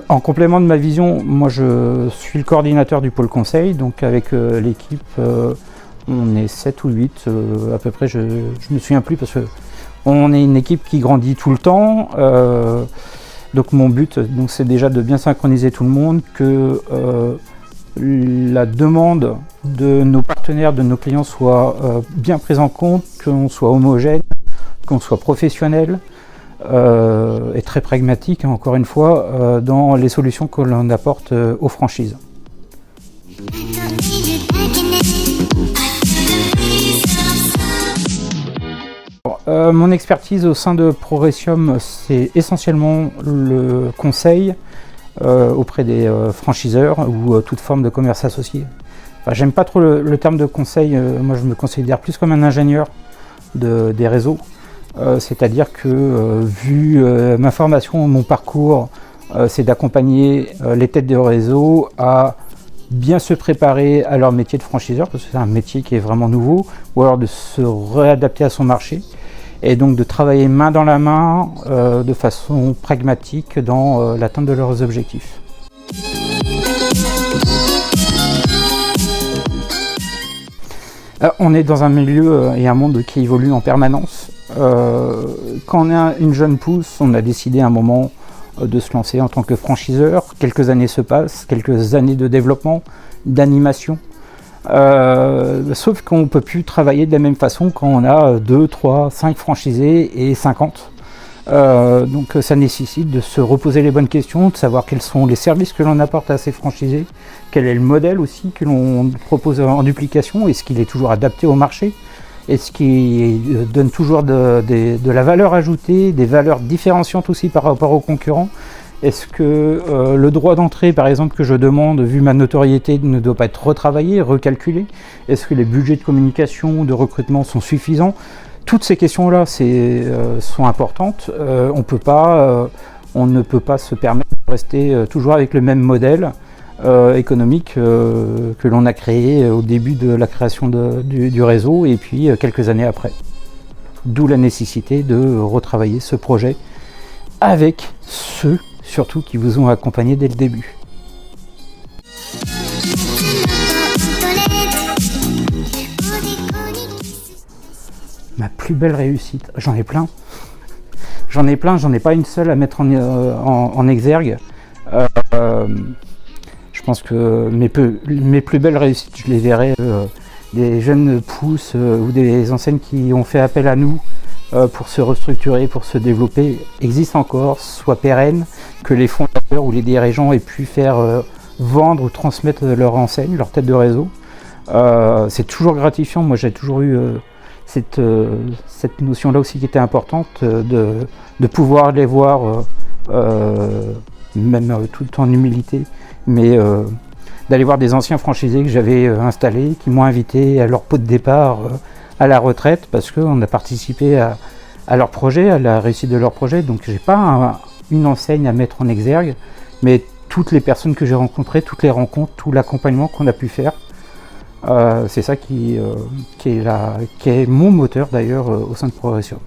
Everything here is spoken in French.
En complément de ma vision, moi je suis le coordinateur du pôle conseil, donc avec l'équipe, on est 7 ou 8 à peu près, je me souviens plus parce qu'on est une équipe qui grandit tout le temps. Donc mon but, c'est déjà de bien synchroniser tout le monde, que la demande de nos partenaires, de nos clients soit bien prise en compte, qu'on soit homogène, qu'on soit professionnel. Et très pragmatique, encore une fois, dans les solutions que l'on apporte aux franchises. Mon expertise au sein de Progressium, c'est essentiellement le conseil auprès des franchiseurs ou toute forme de commerce associé. Enfin, j'aime pas trop le terme de conseil, moi je me considère plus comme un ingénieur des réseaux. C'est-à-dire que vu ma formation, mon parcours, c'est d'accompagner les têtes de réseau à bien se préparer à leur métier de franchiseur, parce que c'est un métier qui est vraiment nouveau, ou alors de se réadapter à son marché, et donc de travailler main dans la main de façon pragmatique dans l'atteinte de leurs objectifs. On est dans un milieu et un monde qui évolue en permanence. Quand on est une jeune pousse, on a décidé à un moment de se lancer en tant que franchiseur. Quelques années se passent, quelques années de développement, d'animation. Sauf qu'on ne peut plus travailler de la même façon quand on a 2, 3, 5 franchisés et 50. Donc ça nécessite de se reposer les bonnes questions, de savoir quels sont les services que l'on apporte à ces franchisés, quel est le modèle aussi que l'on propose en duplication, est-ce qu'il est toujours adapté au marché, est-ce qu'il donne toujours de la valeur ajoutée, des valeurs différenciantes aussi par rapport aux concurrents. Est-ce que le droit d'entrée, par exemple, que je demande, vu ma notoriété, ne doit pas être retravaillé, recalculé? Est-ce que les budgets de communication, de recrutement sont suffisants? Toutes ces questions-là sont importantes. On ne peut pas se permettre de rester toujours avec le même modèle économique que l'on a créé au début de la création du réseau et puis quelques années après. D'où la nécessité de retravailler ce projet avec ceux, surtout, qui vous ont accompagné dès le début. Ma plus belle réussite, j'en ai plein. J'en ai pas une seule à mettre en exergue. Je pense que mes plus belles réussites, je les verrai des jeunes pousses ou des enseignes qui ont fait appel à nous pour se restructurer, pour se développer, existent encore, soient pérennes, que les fondateurs ou les dirigeants aient pu faire vendre ou transmettre leur enseigne, leur tête de réseau. C'est toujours gratifiant. Moi, j'ai toujours eu cette notion-là aussi qui était importante, de pouvoir les voir, même tout en humilité, mais d'aller voir des anciens franchisés que j'avais installés, qui m'ont invité à leur pot de départ à la retraite, parce qu'on a participé à leur projet, à la réussite de leur projet. Donc j'ai pas une enseigne à mettre en exergue, mais toutes les personnes que j'ai rencontrées, toutes les rencontres, tout l'accompagnement qu'on a pu faire. C'est ça qui est mon moteur d'ailleurs au sein de Progressium.